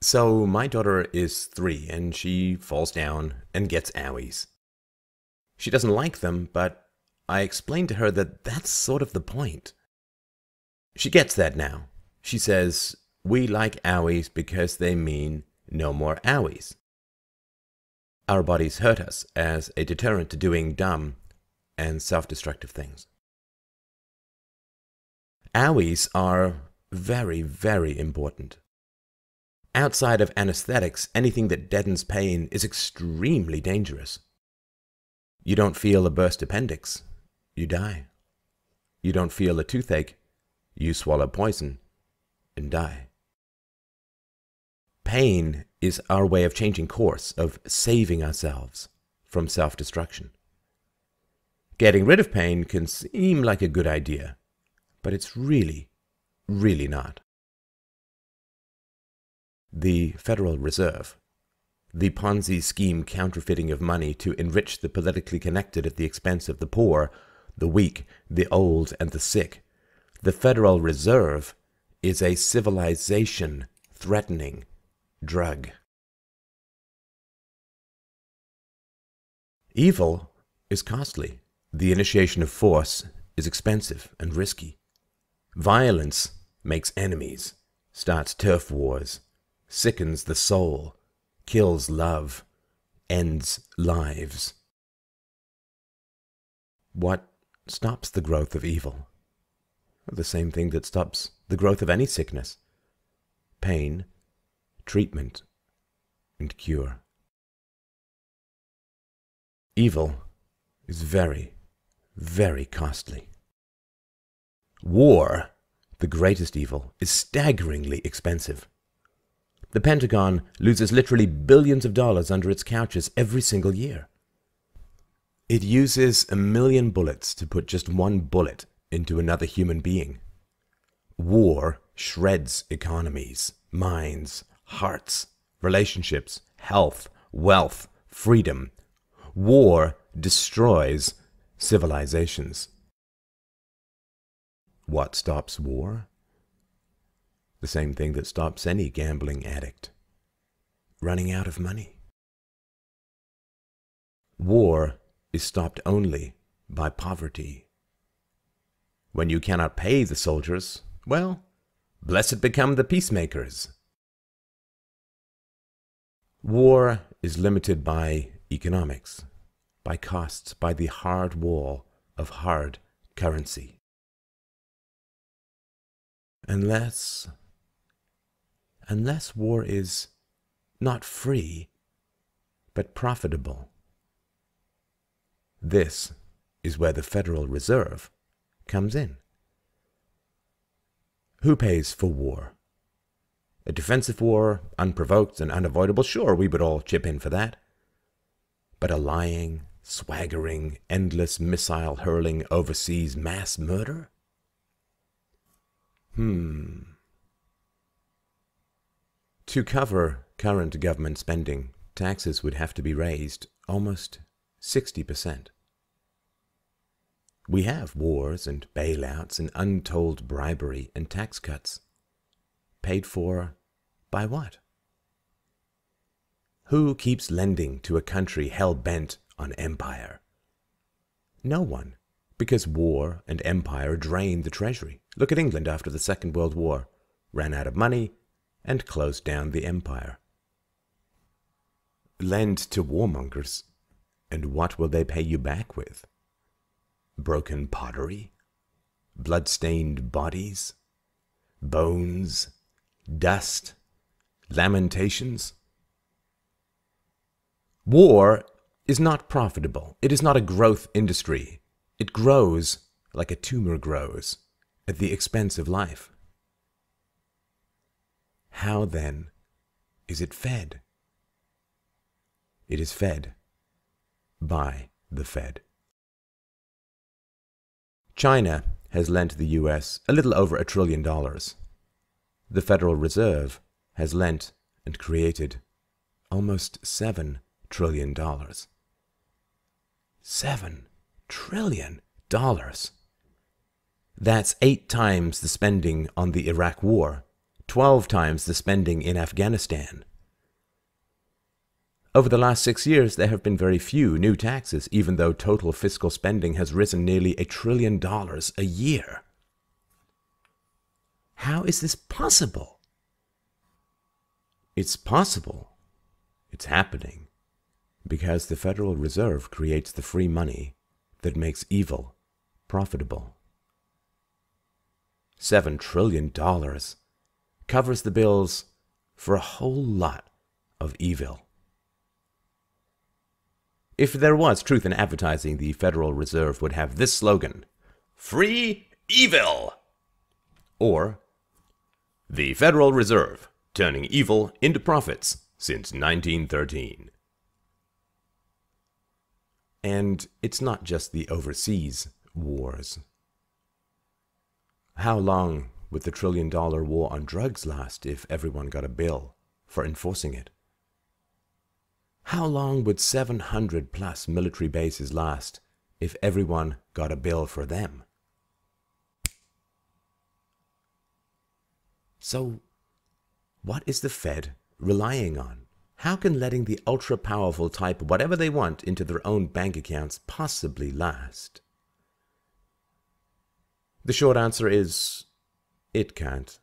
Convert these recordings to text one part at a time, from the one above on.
So my daughter is 3 and she falls down and gets owies. She doesn't like them, but I explained to her that that's sort of the point. She gets that now. She says, we like owies because they mean no more owies. Our bodies hurt us as a deterrent to doing dumb and self-destructive things. Owies are very, very important. Outside of anesthetics, anything that deadens pain is extremely dangerous. You don't feel a burst appendix, you die. You don't feel a toothache, you swallow poison and die. Pain is our way of changing course, of saving ourselves from self-destruction. Getting rid of pain can seem like a good idea, but it's really, really not. The Federal Reserve, the Ponzi-scheme counterfeiting of money to enrich the politically connected at the expense of the poor, the weak, the old, and the sick. The Federal Reserve is a civilization-threatening drug. Evil is costly. The initiation of force is expensive and risky. Violence makes enemies, starts turf wars, sickens the soul, kills love, ends lives. What stops the growth of evil? The same thing that stops the growth of any sickness: pain, treatment, and cure. Evil is very, very costly. War, the greatest evil, is staggeringly expensive. The Pentagon loses literally billions of dollars under its couches every single year. It uses 1 million bullets to put just one bullet into another human being. War shreds economies, minds, hearts, relationships, health, wealth, freedom. War destroys civilizations. What stops war? The same thing that stops any gambling addict: running out of money. War is stopped only by poverty. When you cannot pay the soldiers, well, blessed become the peacemakers. War is limited by economics, by costs, by the hard wall of hard currency. Unless war is not free, but profitable. This is where the Federal Reserve comes in. Who pays for war? A defensive war, unprovoked and unavoidable, sure, we would all chip in for that. But a lying, swaggering, endless missile-hurling overseas mass murder? To cover current government spending, taxes would have to be raised almost 60%. We have wars and bailouts and untold bribery and tax cuts. Paid for by what? Who keeps lending to a country hell-bent on empire? No one, because war and empire drain the treasury. Look at England after the Second World War. Ran out of money and closed down the empire. Lend to warmongers, and what will they pay you back with? Broken pottery? Blood-stained bodies? Bones? Dust? Lamentations? War is not profitable. It is not a growth industry. It grows like a tumor grows, at the expense of life. How, then, is it fed? It is fed by the Fed. China has lent the U.S. a little over $1 trillion. The Federal Reserve has lent and created almost $7 trillion. $7 trillion. That's 8 times the spending on the Iraq War, 12 times the spending in Afghanistan. Over the last 6 years, there have been very few new taxes, even though total fiscal spending has risen nearly $1 trillion a year. How is this possible? It's possible. It's happening because the Federal Reserve creates the free money that makes evil profitable. $7 trillion covers the bills for a whole lot of evil. If there was truth in advertising, the Federal Reserve would have this slogan: Free Evil! Or, the Federal Reserve, turning evil into profits since 1913. And it's not just the overseas wars. How long would the $1 trillion war on drugs last if everyone got a bill for enforcing it? How long would 700 plus military bases last if everyone got a bill for them? So, what is the Fed relying on? How can letting the ultra-powerful type whatever they want into their own bank accounts possibly last? The short answer is, it can't.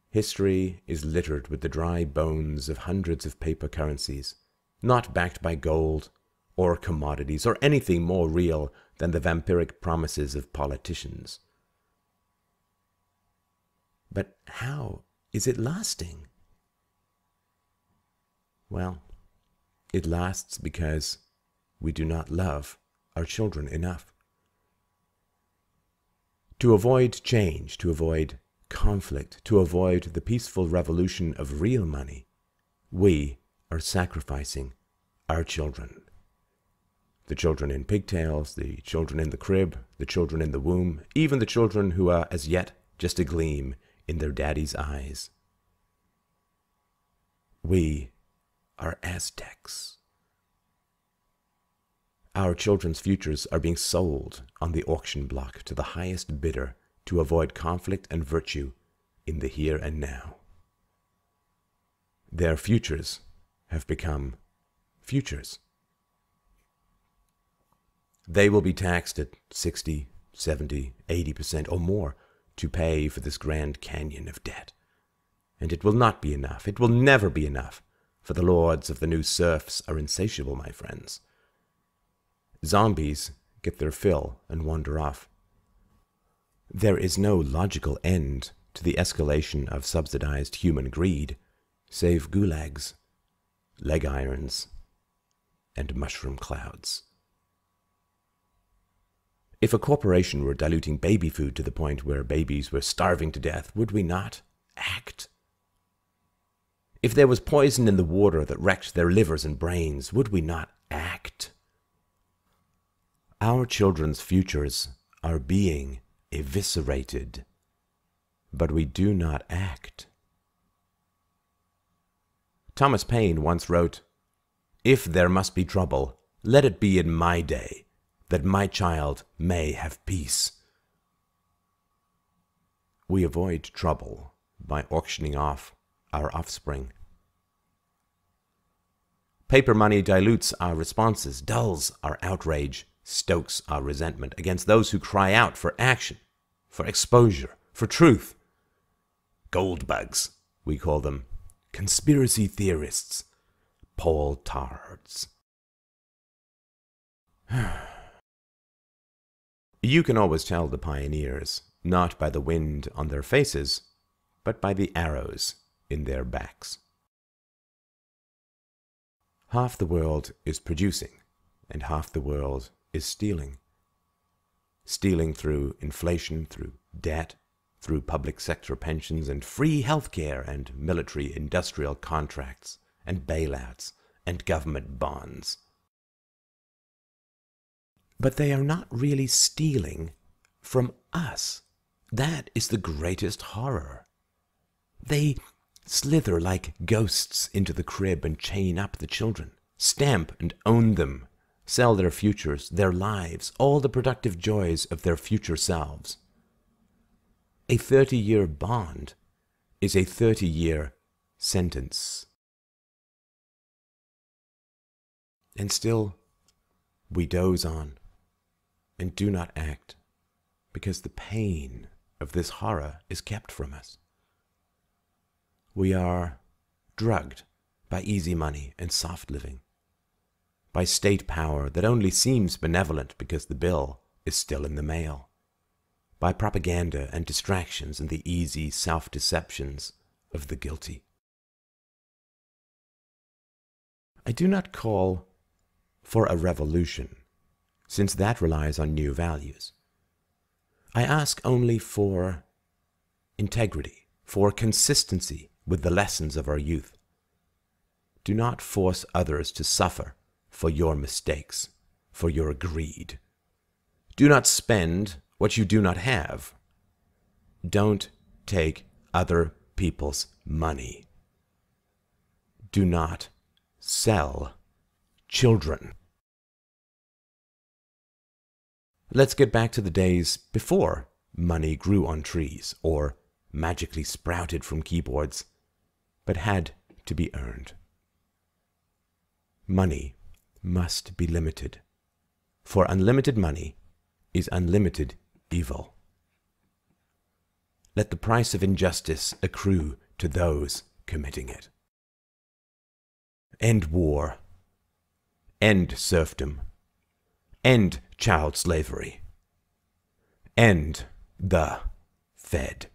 History is littered with the dry bones of hundreds of paper currencies, not backed by gold or commodities or anything more real than the vampiric promises of politicians. But how is it lasting? Well, it lasts because we do not love our children enough. To avoid change, to avoid conflict, to avoid the peaceful revolution of real money, we are sacrificing our children. The children in pigtails, the children in the crib, the children in the womb, even the children who are as yet just a gleam in their daddy's eyes. We are Aztecs. Our children's futures are being sold on the auction block to the highest bidder to avoid conflict and virtue in the here and now. Their futures have become futures. They will be taxed at 60, 70, 80% or more to pay for this grand canyon of debt. And it will not be enough. It will never be enough, for the lords of the new serfs are insatiable, my friends. Zombies get their fill and wander off. There is no logical end to the escalation of subsidized human greed, save gulags, leg irons, and mushroom clouds. If a corporation were diluting baby food to the point where babies were starving to death, would we not act? If there was poison in the water that wrecked their livers and brains, would we not act? Our children's futures are being eviscerated, but we do not act. Thomas Paine once wrote, "If there must be trouble, let it be in my day, that my child may have peace." We avoid trouble by auctioning off our offspring. Paper money dilutes our responses, dulls our outrage, stokes our resentment against those who cry out for action, for exposure, for truth. Gold bugs, we call them. Conspiracy theorists. Paul-tards. You can always tell the pioneers, not by the wind on their faces, but by the arrows in their backs. Half the world is producing, and half the world is stealing. Stealing through inflation, through debt, through public sector pensions and free healthcare and military-industrial contracts and bailouts and government bonds. But they are not really stealing from us. That is the greatest horror. They slither like ghosts into the crib and chain up the children, stamp and own them, sell their futures, their lives, all the productive joys of their future selves. A 30-year bond is a 30-year sentence. And still, we doze on and do not act because the pain of this horror is kept from us. We are drugged by easy money and soft living, by state power that only seems benevolent because the bill is still in the mail, by propaganda and distractions and the easy self-deceptions of the guilty. I do not call for a revolution, since that relies on new values. I ask only for integrity, for consistency with the lessons of our youth. Do not force others to suffer for your mistakes, for your greed. Do not spend what you do not have. Don't take other people's money. Do not sell children. Let's get back to the days before money grew on trees or magically sprouted from keyboards, but had to be earned. Money must be limited, for unlimited money is unlimited evil. Let the price of injustice accrue to those committing it. End war. End serfdom. End child slavery. End the Fed.